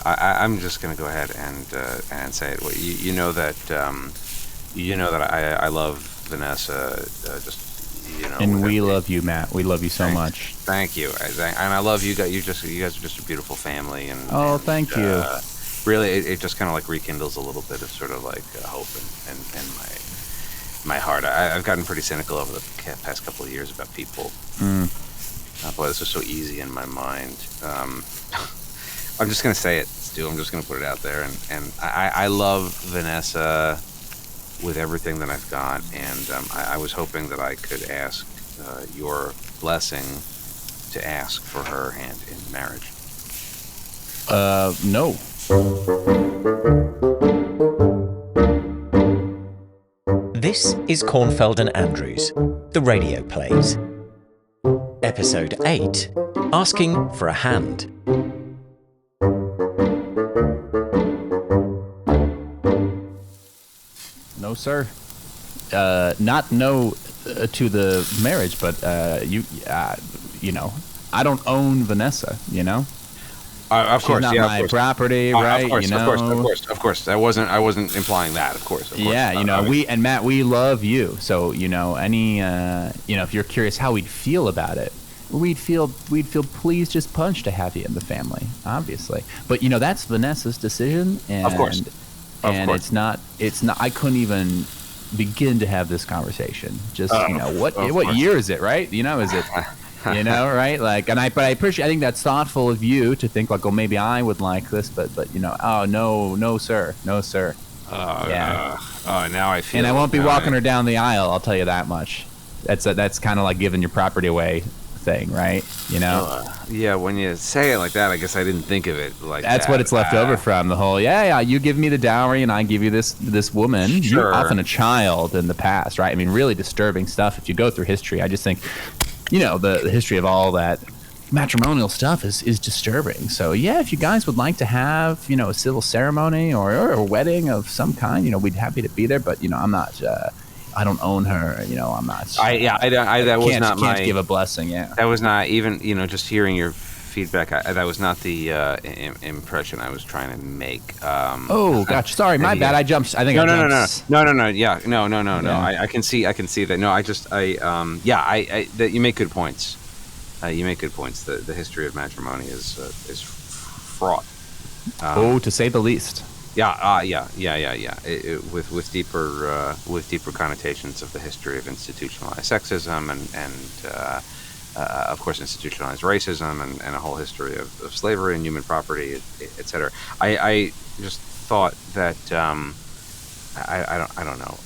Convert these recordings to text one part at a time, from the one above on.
I'm just going to go ahead and say it. Well, you know that I love Vanessa. Just And we love you, Matt. We love you so much. Thank you, and I love you guys. You guys are just a beautiful family, Thank you. Really, it just kind of like rekindles a little bit of sort of like hope in my heart. I've gotten pretty cynical over the past couple of years about people. Boy, this is so easy in my mind. I'm just gonna say it, Stu. I'm just gonna put it out there, and I love Vanessa with everything that I've got, and I was hoping that I could ask your blessing to ask for her hand in marriage. No. This is Kornfeld and Andrews, the radio plays. Episode 8, Asking for a Hand. No, sir. Not no to the marriage, but I don't own Vanessa. Of course, not yeah, my property, right? Of course. I wasn't implying that. Of course. Yeah, Matt, we love you. So if you're curious how we'd feel about it, we'd feel pleased just punched to have you in the family, obviously. But that's Vanessa's decision, and of course. It's not. I couldn't even begin to have this conversation. Just what year is it, right? Is it? Right? Like, but I appreciate. I think that's thoughtful of you to think like, oh, maybe I would like this, but oh no, sir. Now I feel. And I won't be walking her down the aisle. I'll tell you that much. That's kind of like giving your property away thing, right? Yeah, when you say it like that, I guess I didn't think of it like that's that. What it's left over from the whole. Yeah. You give me the dowry, and I give you this woman. Sure. You're often a child in the past, right? I mean, really disturbing stuff. If you go through history, I just think, the history of all that matrimonial stuff is disturbing. So yeah, if you guys would like to have a civil ceremony or a wedding of some kind, we'd happy to be there. But I'm not. I don't own her. I'm not. Can't give a blessing. Yeah. That was not even. Just hearing your feedback. That was not the impression I was trying to make. Gotcha. Sorry, my bad. I jumped. I think. No. Yeah. No. I can see that. No. That you make good points. The history of matrimony is fraught. To say the least. Yeah. With deeper connotations of the history of institutionalized sexism and of course institutionalized racism and a whole history of slavery and human property, etc. I just thought that I don't know.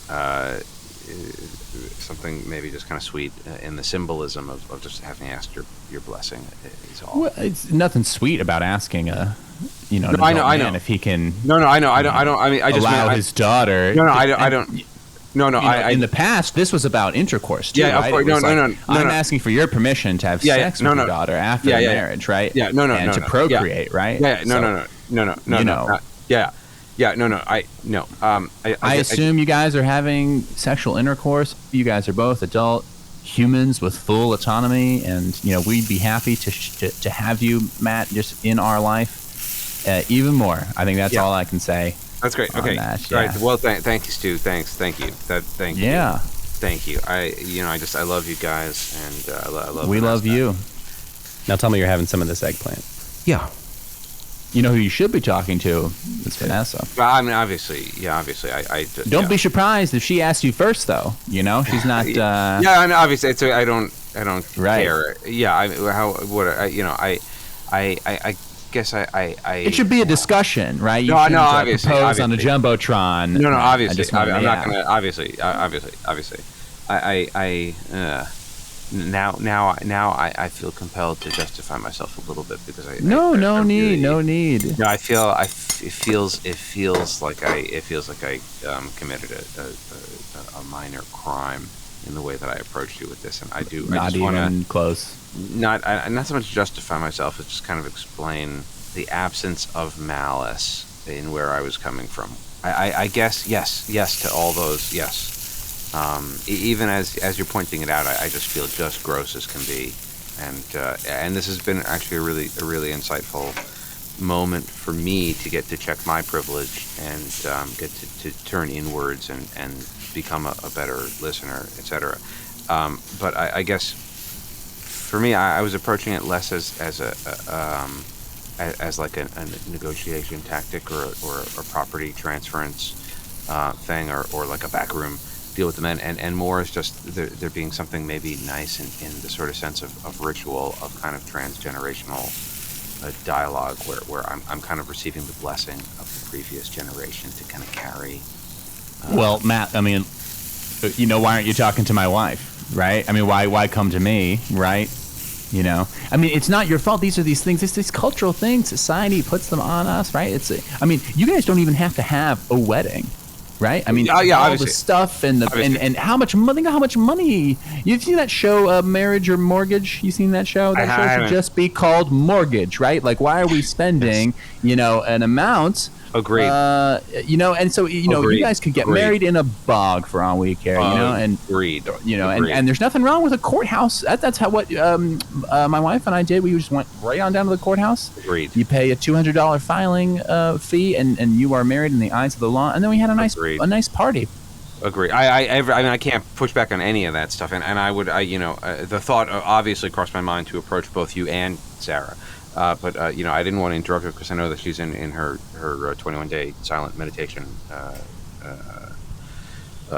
Something maybe just kind of sweet in the symbolism of just having asked your blessing is all. Well, it's nothing sweet about asking a I know if he can. No, I know. I don't. I mean, I just allow his daughter. No, I don't. No, in the past, this was about intercourse too. Yeah, right? Of course. No. I'm asking for your permission to have sex with your daughter after marriage, right? Yeah, and to procreate, right? Yeah, no. I assume you guys are having sexual intercourse. You guys are both adult humans with full autonomy, and we'd be happy to have you, Matt, just in our life even more. I think that's all I can say. That's great. Okay. That, yeah. Right. Well, thank you, Stu. Thank you. Thank you. Yeah. Thank you. I love you guys, and I love. We love you. Now tell me you're having some of this eggplant. Yeah. You know who you should be talking to? It's Vanessa. I mean, obviously. I don't be surprised if she asks you first, though. She's not. I know. Obviously, I don't right. care. Yeah. I guess I. It should be a discussion, right? You no, obviously. Propose on the jumbotron. No, obviously. I'm not gonna. Obviously. Now I fay commpelled to justify myself a little bit because no need. No, I feel it feels like I committed a minor crime in the way that I approached you with this, and I do. Not I just even wanna, close. Not so much justify myself, as just kind of explain the absence of malice in where I was coming from. I guess yes to all those yes. Even as you're pointing it out, I just feel just gross as can be, and this has been actually a really insightful moment for me to get to check my privilege and get to turn inwards and become a better listener, etc. But I guess for me, I was approaching it less as like a negotiation tactic or a property transference thing or like a backroom deal with the men, and more as just there being something maybe nice in the sort of sense of ritual of kind of transgenerational dialogue where I'm kind of receiving the blessing of the previous generation to kind of carry. Well, Matt, I mean, why aren't you talking to my wife, right? I mean, why come to me, right? I mean, it's not your fault. These are these things. It's these cultural things. Society puts them on us, right? You guys don't even have to have a wedding, right? I mean, all obviously. the stuff and how much money. Think of how much money. You've seen that show, Marriage or Mortgage? You seen that show? That show should just be called Mortgage, right? Like, why are we spending, an amount? Agreed. And so you guys could get married in a bog for all we care, and agreed. And there's nothing wrong with a courthouse. That's how my wife and I did. We just went right on down to the courthouse. Agreed. You pay a $200 filing fee, and you are married in the eyes of the law. And then we had a nice party. Agree. I can't push back on any of that stuff, and I would the thought obviously crossed my mind to approach both you and Sarah. But I didn't want to interrupt her because I know that she's in her 21-day silent meditation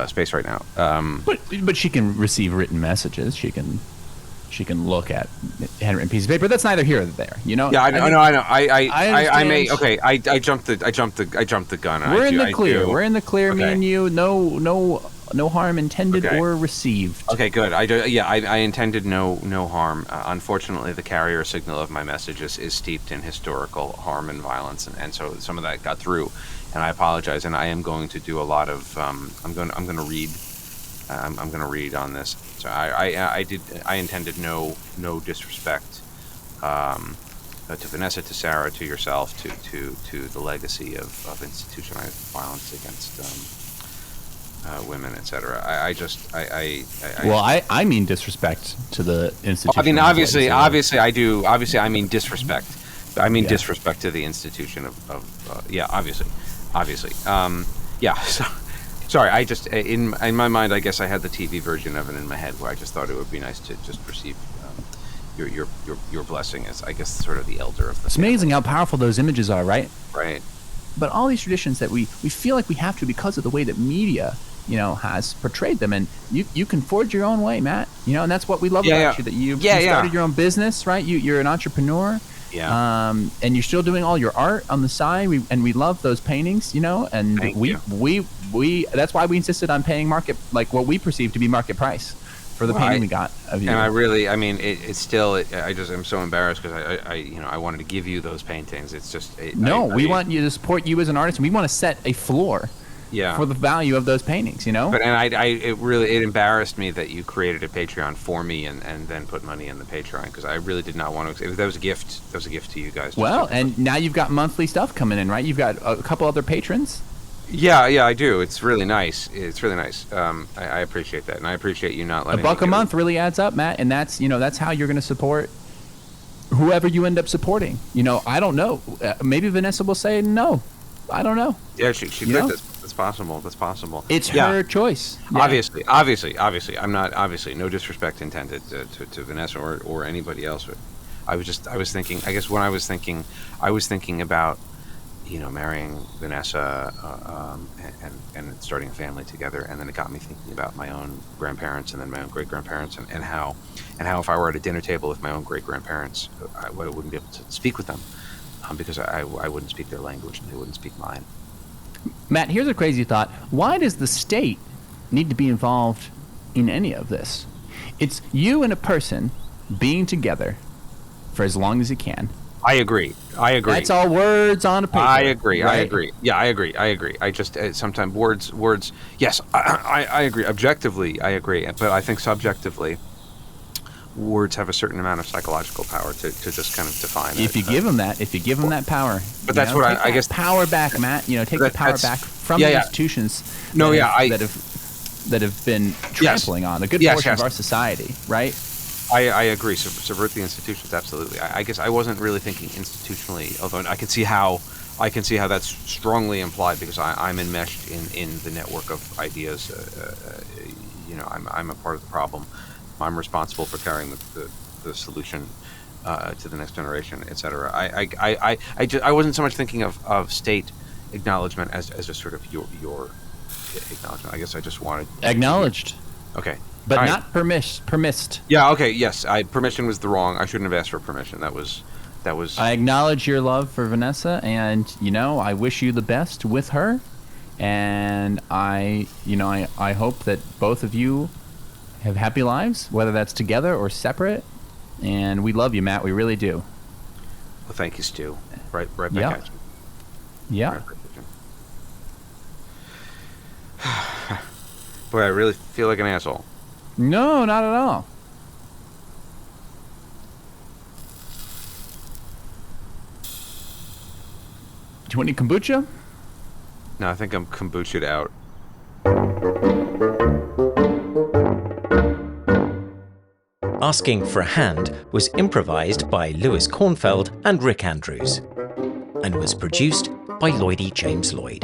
space right now. But she can receive written messages. She can look at handwritten pieces of paper. That's neither here nor there. Yeah, I know. I may. Okay, I jumped the gun. We're in the clear. We're in the clear. Okay. Me and you. No harm intended or received. Okay, good. I intended no harm. Unfortunately, the carrier signal of my messages is steeped in historical harm and violence, and so some of that got through. And I apologize. And I am going to do a lot of. I'm going to read. I'm going to read on this. So I intended no disrespect to Vanessa, to Sarah, to yourself, to the legacy of institutionalized violence against. Women, etc. I mean disrespect to the institution. I mean, obviously, I do. Obviously, I mean disrespect. I mean disrespect to the institution of obviously. So, sorry, I just in my mind, I guess I had the TV version of it in my head, where I just thought it would be nice to just receive your blessing as, I guess, sort of the elder of the. It's amazing how powerful those images are, right? Right. But all these traditions that we feel like we have to because of the way that media, has portrayed them, and you can forge your own way, Matt. And that's what we love about you, that you started your own business, right? You're an entrepreneur. Yeah. And you're still doing all your art on the side. We love those paintings, and Thank we you. That's why we insisted on paying market, like what we perceive to be market price for the painting we got of you. And I'm so embarrassed because I wanted to give you those paintings. It's just we want you to support you as an artist, and we want to set a floor. Yeah. For the value of those paintings, But it embarrassed me that you created a Patreon for me and then put money in the Patreon, because I really did not want to. That was a gift. That was a gift to you guys. Well, and now you've got monthly stuff coming in, right? You've got a couple other patrons. Yeah, I do. It's really nice. I appreciate that, and I appreciate you not letting $1 a month really adds up, Matt, and that's that's how you're going to support whoever you end up supporting. I don't know. Maybe Vanessa will say no. I don't know. Yeah, she could. That's possible. That's possible. It's her choice. Yeah. Obviously. I'm not, no disrespect intended to Vanessa or anybody else. But I was thinking, I guess when I was thinking about, marrying Vanessa and starting a family together, and then it got me thinking about my own grandparents and then my own great grandparents and how if I were at a dinner table with my own great grandparents, I wouldn't be able to speak with them. Because I wouldn't speak their language and they wouldn't speak mine. Matt, here's a crazy thought. Why does the state need to be involved in any of this? It's you and a person being together for as long as you can. I agree. That's all words on a paper. I agree. Right? I agree. Yeah, I agree. I just sometimes words. Yes, I agree. Objectively, I agree. But I think subjectively, words have a certain amount of psychological power to just kind of define. If you give them that power. But that's what I guess. Power back, Matt. Take the power back from the institutions. That have been trampling on a good portion of our society, right? I agree. Subvert the institutions, absolutely. I guess I wasn't really thinking institutionally, although I can see how that's strongly implied because I'm enmeshed in the network of ideas. I'm a part of the problem. I'm responsible for carrying the solution to the next generation, etc. I wasn't so much thinking of state acknowledgement as just sort of your acknowledgement. I guess I just wanted Acknowledged. Okay. But All not permissed. Yeah, okay, yes. Permission was the wrong. I shouldn't have asked for permission. That was I acknowledge your love for Vanessa, and I wish you the best with her. And I hope that both of you have happy lives, whether that's together or separate. And we love you, Matt. We really do. Well, thank you, Stu. Right back Yeah. at you. Yeah. Right back at you. Boy, I really feel like an asshole. No, not at all. Do you want any kombucha? No, I think I'm kombucha'd out. Asking for a Hand was improvised by Lewis Kornfeld and Rick Andrews, and was produced by Lloydie James Lloyd.